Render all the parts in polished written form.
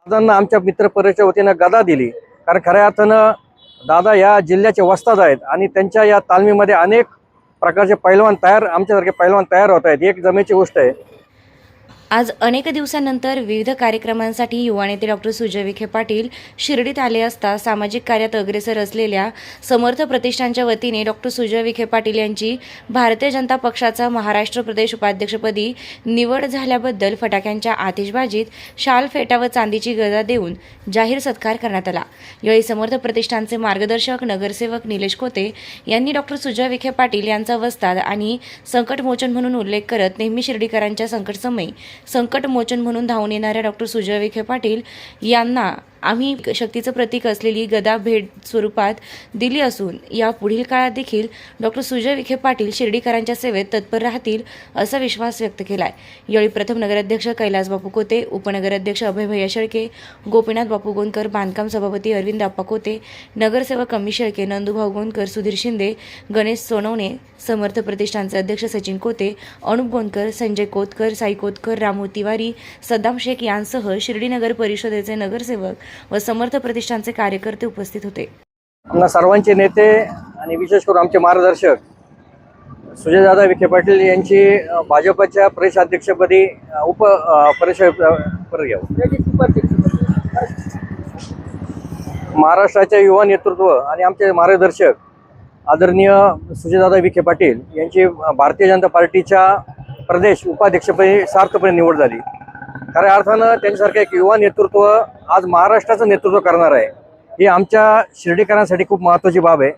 दादांना आमच्या मित्र परिवाराच्या वतीनं गदा दिली, कारण खऱ्या अर्थानं दादा या जिल्ह्याचे वस्ताद आहेत आणि त्यांच्या या तालमीमध्ये अनेक प्रकारचे पैलवान आमच्यासारखे पैलवान तयार होत आहेत. ही एक जमेची गोष्ट आहे. आज अनेक दिवसांनंतर विविध कार्यक्रमांसाठी युवा नेते डॉक्टर सुजय विखे पाटील शिर्डीत आले असता सामाजिक कार्यात अग्रेसर असलेल्या समर्थ प्रतिष्ठानच्या वतीने डॉक्टर सुजय विखे पाटील यांची भारतीय जनता पक्षाचा महाराष्ट्र प्रदेश उपाध्यक्षपदी निवड झाल्याबद्दल फटाक्यांच्या आतिषबाजीत शाल फेटा व चांदीची गदा देऊन जाहीर सत्कार करण्यात आला. यावेळी समर्थ प्रतिष्ठानचे मार्गदर्शक नगरसेवक निलेश कोते यांनी डॉक्टर सुजय विखे पाटील यांचा वस्ताद आणि संकटमोचन म्हणून उल्लेख करत नेहमी शिर्डीकरांच्या संकटसमयी संकटमोचन म्हणून धावून येणाऱ्या डॉक्टर सुजय विखे पाटील यांना आम्ही शक्तीचं प्रतीक असलेली गदा भेट स्वरूपात दिली असून या पुढील काळात देखील डॉक्टर सुजय विखे पाटील शिर्डीकरांच्या सेवेत तत्पर राहतील असा विश्वास व्यक्त केला आहे. यावेळी प्रथम नगराध्यक्ष कैलास बापू कोते, उपनगराध्यक्ष अभय भैया शेळके, गोपीनाथ बापू गोंदकर, बांधकाम सभापती अरविंद आप्पा कोते, नगरसेवक अमित शेळके, नंदूभाऊ गोंदकर, सुधीर शिंदे, गणेश सोनवणे, समर्थ प्रतिष्ठानचे अध्यक्ष सचिन कोते, अनुप गोंदकर, संजय कोतकर, साई कोतकर, रामू तिवारी, सद्दाम शेख यांसह शिर्डी नगर परिषदेचे नगरसेवक व समर्थ प्रतिष्ठानचे कार्यकर्ते उपस्थित होते. आम्हाला सर्वांचे नेते आणि विशेष करून आमचे मार्गदर्शक सुजयदादा विखे पाटील यांची भाजपच्या प्रदेशाध्यक्षपदी महाराष्ट्राच्या युवा नेतृत्व आणि आमचे मार्गदर्शक आदरणीय सुजयदादा विखे पाटील यांची भारतीय जनता पार्टीच्या प्रदेश उपाध्यक्षपदी सार्थपणे निवड झाली. खऱ्या अर्थानं त्यांच्यासारखं एक युवा नेतृत्व आज महाराष्ट्राचं नेतृत्व करणार आहे, ही आमच्या शिर्डीकरांसाठी खूप महत्त्वाची बाब आहे.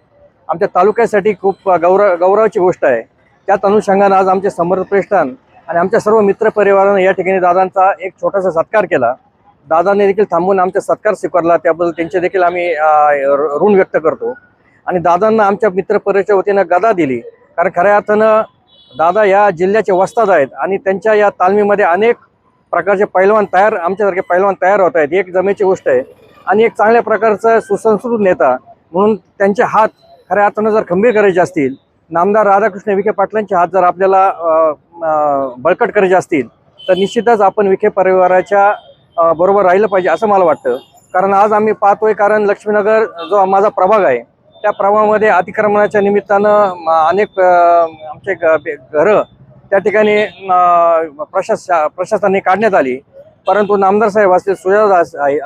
आमच्या तालुक्यासाठी खूप गौरवाची गोष्ट आहे. त्याच अनुषंगानं आज आमचे समर्थ प्रतिष्ठान आणि आमच्या सर्व मित्र परिवारानं या ठिकाणी दादांचा एक छोटासा सत्कार केला. दादांनी देखील थांबून आमचा सत्कार स्वीकारला, त्याबद्दल त्यांचे देखील आम्ही ऋण व्यक्त करतो. आणि दादांना आमच्या मित्र परिवाराच्या वतीनं गदा दिली, कारण खऱ्या अर्थानं दादा या जिल्ह्याचे वस्ताद आहेत आणि त्यांच्या या तालमीमध्ये अनेक प्रकारचे आमच्यासारखे पैलवान तयार होत आहेत. ही एक जमेची गोष्ट आहे. आणि एक चांगल्या प्रकारचा सुसंस्कृत नेता म्हणून त्यांचे हात खऱ्या अर्थानं जर खंबीर करायचे असतील, नामदार राधाकृष्ण विखे पाटलांचे हात जर आपल्याला बळकट करायचे असतील, तर निश्चितच आपण विखे परिवाराच्या बरोबर राहिलं पाहिजे असं मला वाटतं. कारण आज आम्ही पाहतोय, कारण लक्ष्मीनगर जो माझा प्रभाग आहे त्या प्रभागामध्ये अतिक्रमणाच्या निमित्तानं अनेक आमचे घरं त्या ठिकाणी प्रशासनाने काढण्यात आली. परंतु नामदार साहेब असतील, सुजयदादा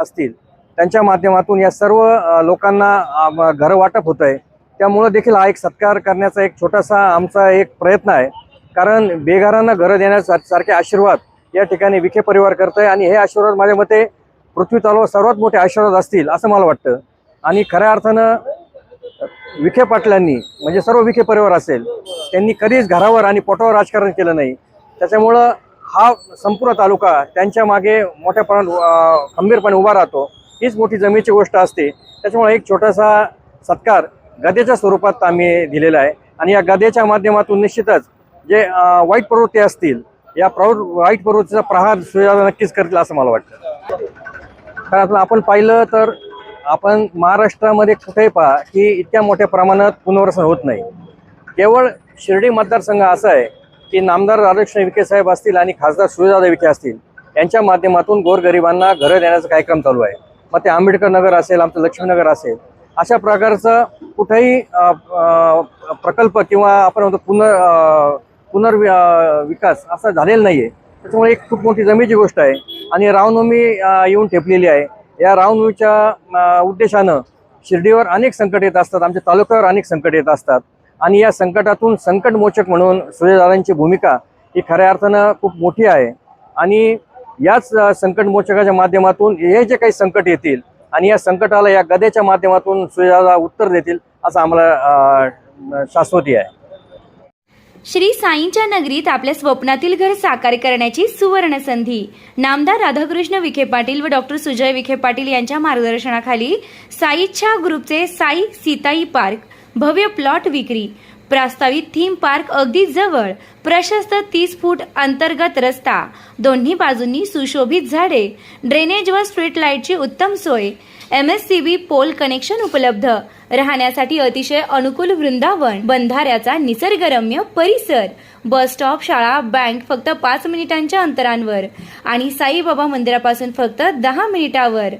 असतील, त्यांच्या माध्यमातून या सर्व लोकांना घरं वाटप होत आहे. त्यामुळं देखील हा एक सत्कार करण्याचा एक छोटासा आमचा एक प्रयत्न आहे. कारण बेघरांना घरं देण्यासारखे आशीर्वाद या ठिकाणी विखे परिवार करत आहे आणि हे आशीर्वाद माझ्या मते पृथ्वी तलावर सर्वात मोठे आशीर्वाद असतील असं मला वाटतं. आणि खऱ्या अर्थानं विखे पाटलांनी म्हणजे सर्व विखे परिवार असेल, त्यांनी कधीच घरावर आणि पोटावर राजकारण केलं नाही. त्याच्यामुळं हा संपूर्ण तालुका त्यांच्या मागे मोठ्या प्रमाणात खंबीरपणे उभा राहतो. हीच मोठी जमेची गोष्ट असते. त्याच्यामुळे एक छोटासा सत्कार गदेच्या स्वरूपात आम्ही दिलेला आहे. आणि या गदेच्या माध्यमातून निश्चितच जे वाईट प्रवृत्ती असतील, या वाईट प्रवृत्तीचा प्रहार सुजयदादा नक्कीच करतील असं मला वाटतं. कारण आपण पाहिलं तर आपण महाराष्ट्रामध्ये कुठेही पहा की इतक्या मोठ्या प्रमाणात पुनर्वसन होत नाही. केवळ शिर्डी मतदारसंघ असा आहे की नामदार राधाकृष्ण विखे साहेब असतील आणि खासदार सुजयदादा विखे असतील, यांच्या माध्यमातून गोरगरिबांना घरं देण्याचा कार्यक्रम चालू आहे. मग ते आंबेडकर नगर असेल, आमचं लक्ष्मीनगर असेल, अशा प्रकारचं कुठेही प्रकल्प किंवा आपण म्हणतो पुनर्विकास असा झालेला नाही आहे. त्याच्यामुळे एक खूप मोठी जमेची गोष्ट आहे. आणि रामनवमी येऊन ठेपलेली आहे. या रामनवमीच्या उद्देशानं शिर्डीवर अनेक संकट येत असतात, आमच्या तालुक्यावर अनेक संकट येत असतात. आणि या संकटातून संकटमोचक म्हणून सुजयदादांची भूमिका ही खऱ्या अर्थानं खूप मोठी आहे. आणि याच संकटमोचकाच्या माध्यमातून हे जे काही संकट येतील आणि या संकटाला या गदेच्या माध्यमातून सुजयदादा उत्तर देतील असं आम्हाला शाश्वती आहे. श्री साईंच्या नगरीत आपल्या स्वप्नातील घर साकार करण्याची सुवर्ण संधी. नामदार राधाकृष्ण विखे पाटील व डॉक्टर सुजय विखे पाटील यांच्या मार्गदर्शनाखाली साईच्या ग्रुपचे साई सीताई पार्क भव्य प्लॉट विक्री. प्रस्तावित थीम पार्क अगदी जवळ, प्रशस्त 30 फूट अंतर्गत रस्ता, दोन्ही बाजूंनी सुशोभित झाडे, ड्रेनेज व स्ट्रीट लाईटची उत्तम सोय, MSCB पोल कनेक्शन उपलब्ध, राहण्यासाठी अतिशय अनुकूल वृंदावन, बंधाऱ्याचा निसर्गरम्य परिसर, बस स्टॉप, शाळा, बँक फक्त 5 मिनिटांच्या अंतरावर आणि साईबाबा मंदिरापासून फक्त 10 मिनिटावर.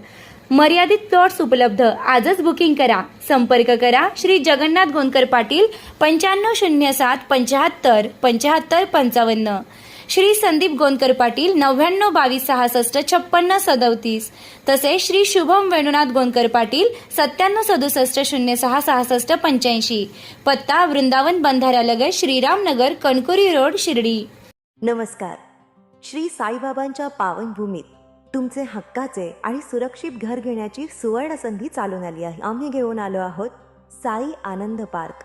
मर्यादित प्लॉट्स उपलब्ध. आजच बुकिंग करा. संपर्क करा श्री जगन्नाथ गोंदकर पाटील 9507 75 75 55, श्री संदीप गोंदकर पाटील 99 22 66 56 37, तसेच श्री शुभम वेणुनाथ गोंदकर पाटील 97 67 06 66 85. पत्ता वृंदावन बंधाऱ्यालगत श्रीरामनगर, कणकोरी रोड, शिर्डी. नमस्कार. श्री साईबाबांच्या पावनभूमीत तुमचे हक्काचे आणि सुरक्षित घर घेण्याची सुवर्ण संधी चालून आली आहे. आम्ही घेऊन आलो आहोत साई आनंद पार्क.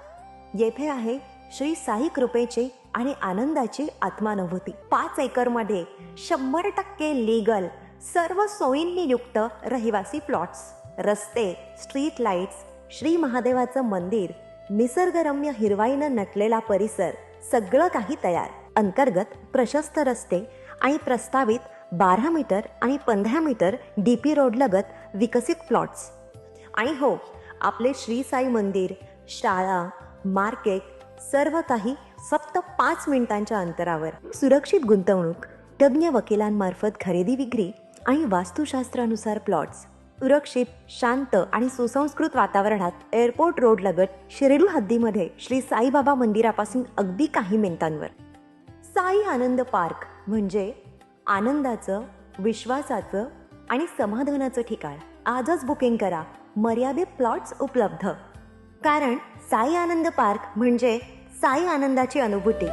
येथे आहे श्री साई कृपेची आणि आनंदाची आत्मानुभूती. 5 एकरमध्ये 100% लीगल, सर्व सोयींनी युक्त रहिवासी प्लॉट्स, रस्ते, स्ट्रीट लाईट्स, श्री महादेवाचं मंदिर, निसर्गरम्य हिरवाईनं नटलेला परिसर, सगळं काही तयार. अंतर्गत प्रशस्त रस्ते आणि प्रस्तावित 12 मीटर आणि 15 मीटर DP रोड लगत विकसित प्लॉट्स. आणि हो, आपले श्री साई मंदिर, शाळा, मार्केट सर्व काही फक्त 5 मिनिटांच्या अंतरावर. सुरक्षित गुंतवणूक, तज्ज्ञ वकिलांमार्फत खरेदी विक्री आणि वास्तुशास्त्रानुसार प्लॉट्स. सुरक्षित, शांत आणि सुसंस्कृत वातावरणात एअरपोर्ट रोड लगत शिर्डी हद्दीमध्ये श्री साईबाबा मंदिरापासून अगदी काही मिनिटांवर. साई आनंद पार्क म्हणजे आनंदाचं, विश्वासाचं आणि समाधानाचं ठिकाण. आजच बुकिंग करा. मर्यादित प्लॉट्स उपलब्ध. कारण साई आनंद पार्क म्हणजे साई आनंदाची अनुभूती.